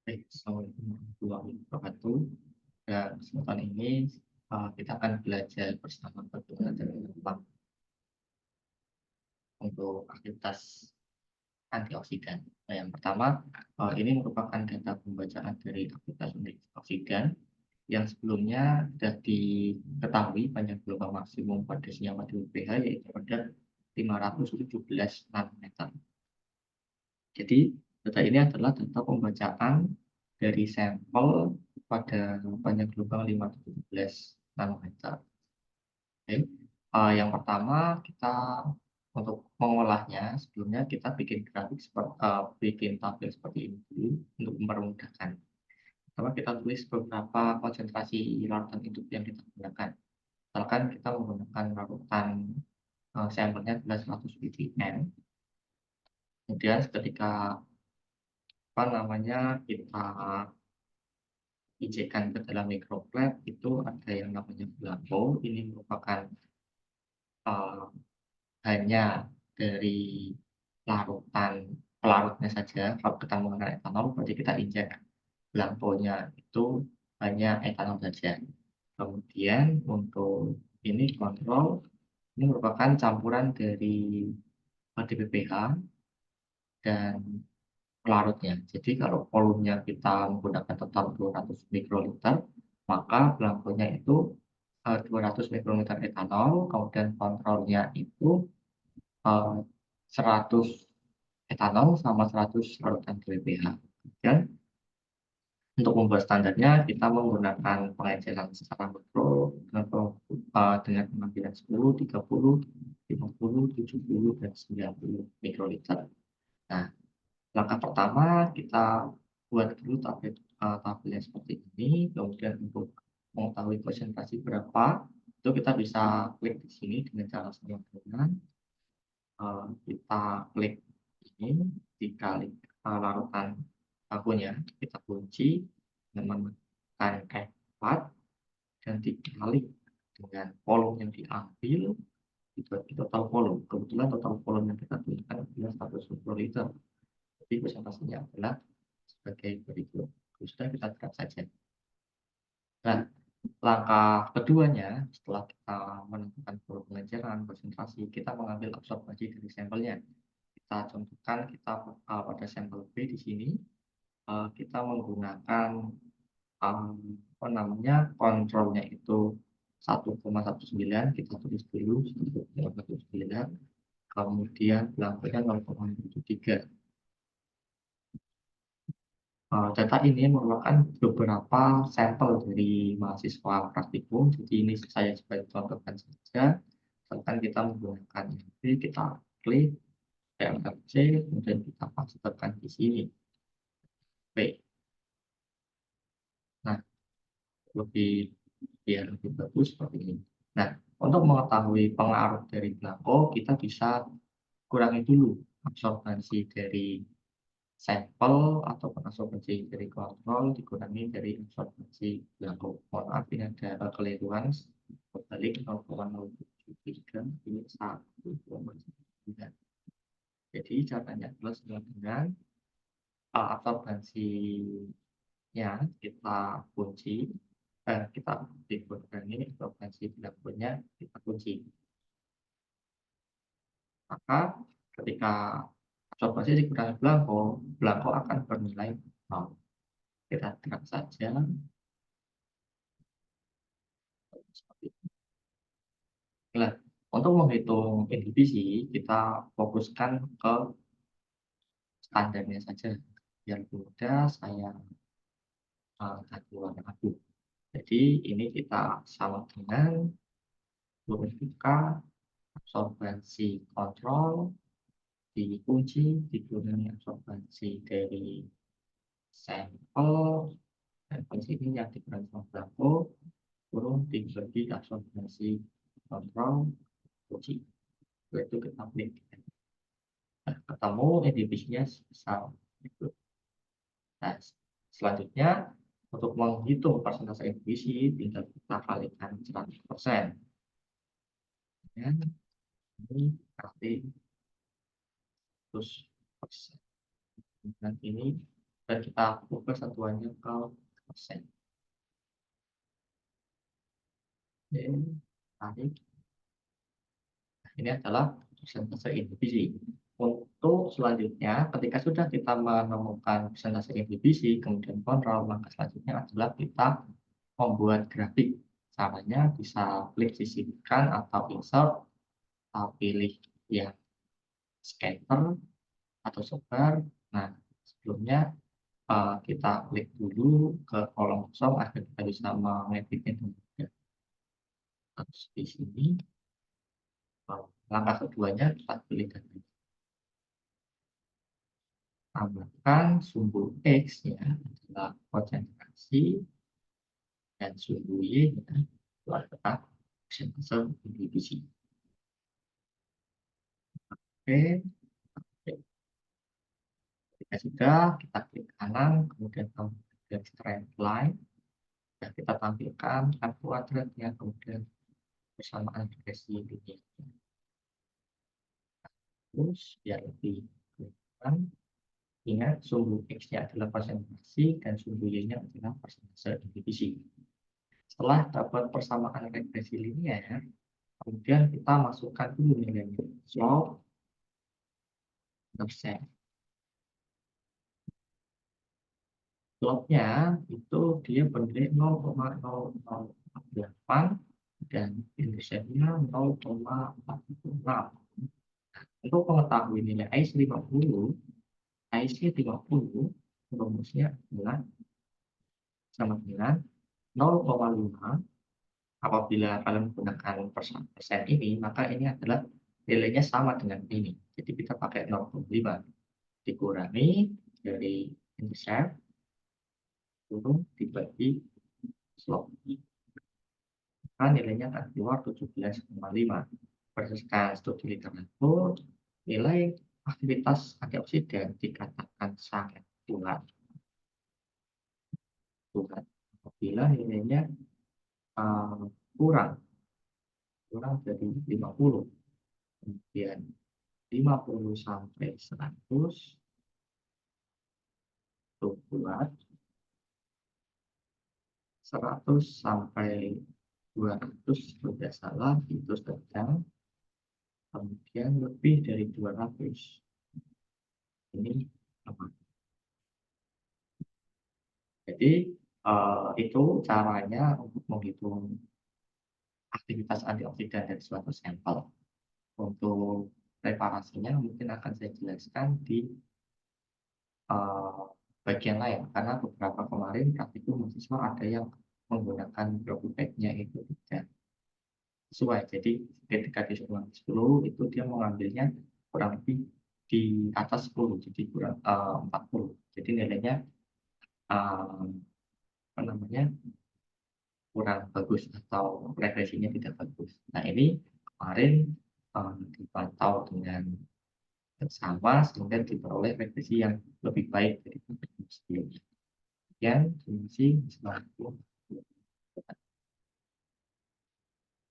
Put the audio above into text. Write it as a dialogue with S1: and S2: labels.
S1: Assalamualaikum warahmatullahi wabarakatuh. Dan kesempatan ini kita akan belajar bersama bagaimana cara mengubah untuk aktivitas antioksidan. Nah, yang pertama, ini merupakan data pembacaan dari aktivitas antioksidan yang sebelumnya sudah diketahui panjang gelombang maksimum pada senyawa di pH yaitu pada 517 nanometer. Jadi, data ini adalah data pembacaan dari sampel pada panjang gelombang 517 nanometer. Oke, yang pertama kita untuk mengolahnya, sebelumnya kita bikin grafik bikin tabel seperti ini dulu untuk mempermudahkan. Pertama kita tulis beberapa konsentrasi larutan hidup yang kita gunakan. Misalkan kita menggunakan larutan sampelnya adalah 100 ppm. Kemudian ketika kita injekan ke dalam microflat itu ada yang namanya belangko. Ini merupakan eh, hanya dari larutan pelarutnya saja. Kalau kita menggunakan etanol, berarti kita injek belangkonya itu hanya etanol saja. Kemudian untuk ini kontrol, ini merupakan campuran dari DPPH dan pelarutnya. Jadi kalau volumenya kita menggunakan total 200 mikroliter, maka belangkonya itu 200 mikroliter etanol, kemudian kontrolnya itu 100 etanol sama 100 larutan DPH. Kemudian untuk membuat standarnya kita menggunakan pengecekan secara makro dengan pengambilan 10, 30, 50, 70, dan 90 mikroliter. Nah, langkah pertama kita buat dulu tabelnya seperti ini, kemudian untuk mengetahui konsentrasi berapa, itu kita bisa klik di sini dengan cara sama dengan kita klik ini dikali larutan bakunya, kita kunci dengan menekan F4 dan dikali dengan volume yang diambil itu total volume. Kebetulan total volume yang kita gunakan adalah 110 liter. Jadi presentasinya adalah sebagai berikut. Sudah kita terap saja. Nah, langkah keduanya setelah kita menentukan volume pengejaran konsentrasi, kita mengambil absorbasi dari sampelnya. Kita contohkan pada sampel B di sini kita menggunakan kontrolnya itu 1,19, kita tulis dulu 1,19, kemudian belangkonya 0,73. Data ini merupakan beberapa sampel dari mahasiswa praktikum, jadi ini saya sebagai contohkan saja. Misalkan kita menggunakan ini, kita klik TLFC, kemudian kita masukkan di sini P. Nah, biar lebih bagus seperti ini. Nah, untuk mengetahui pengaruh dari belangko, kita bisa kurangi dulu absorbansi dari sampel atau absorbansi dari kontrol dikurangi dari absorbansi belangko. Mohon maaf ini ada keliruan berbalik 0,073 ini 1,9. Jadi caranya adalah sama dengan absorbansinya kita kunci kita dikurangi absorbansi belangkonya kita kunci. Maka ketika absorbansi dikurangi belangko, belangko akan bernilai 0. Kita terang saja. Nah, untuk menghitung inhibisi, kita fokuskan ke standarnya saja. Biar mudah saya ganti warna abu. Jadi ini kita sama dengan huruf buka absorbansi kontrol dikunci dikurangi absorbansi dari sampel dan di sini yang dikurangi sama belangko kurung dibagi absorbansi kontrol kunci. Yaitu kita klik. Nah, ketemu inhibisinya sebesar itu. Nah, selanjutnya untuk menghitung persentase inhibisi tinggal kita kalikan 100%. Dan ini kali 100%. Dan ini dan kita ubah satuannya ke persen. Oke, tarik. Nah, ini adalah persentase inhibisi. Untuk selanjutnya, ketika sudah kita menemukan persentase inhibisi, kemudian kontrol, maka selanjutnya adalah kita membuat grafik. Caranya bisa klik sisihkan atau insert, kita pilih yang scatter atau sebar. Nah, sebelumnya kita klik dulu ke kolom kosong agar kita bisa mengeditnya dengan mudah. Terus di sini, langkah keduanya kita pilih data. Tambahkan sumbu X ya adalah konsentrasi dan sumbu Y ya, itu adalah persentase inhibisi. Oke, ketika sudah kita klik kanan, kemudian tambahkan straight line, dan kita tampilkan kan kuadratnya, kemudian persamaan regresi linear. Terus biar lebih kelihatan, ingat sumbu X-nya adalah konsentrasi dan sumbu Y-nya adalah persentase inhibisi. Setelah dapat persamaan regresi linear, kemudian kita masukkan dulu nilainya. Slope, intercept. Slope-nya itu dia bernilai 0,008 dan intercept-nya 0,46. Untuk mengetahui nilai IC50, rumusnya adalah sama dengan 0,5. Apabila kalian menggunakan persen ini, maka ini adalah nilainya sama dengan ini. Jadi kita pakai 0,5 dikurangi dari intercept turun dibagi slope. Maka nilainya akan keluar 17,5. Berdasarkan studi literatur, nilai aktivitas antioksidan dikatakan sangat kuat. Apabila nilainya kurang dari 50, kemudian 50 sampai 100 itu kuat, 100 sampai 200 tidak salah itu sedang, kemudian lebih dari 200 ini aman. Jadi itu caranya untuk menghitung aktivitas antioksidan dari suatu sampel. Untuk preparasinya mungkin akan saya jelaskan di bagian lain, karena beberapa kemarin praktikum mahasiswa ada yang menggunakan dropback-nya itu tidak sesuai. Jadi ketika di 10 itu dia mengambilnya kurang lebih di atas 10, jadi kurang 40. Jadi nilainya apa namanya kurang bagus atau regresinya tidak bagus. Nah ini kemarin dipantau dengan sama sehingga diperoleh regresi yang lebih baik dari sebelumnya. Sekian, terima kasih. Assalamualaikum.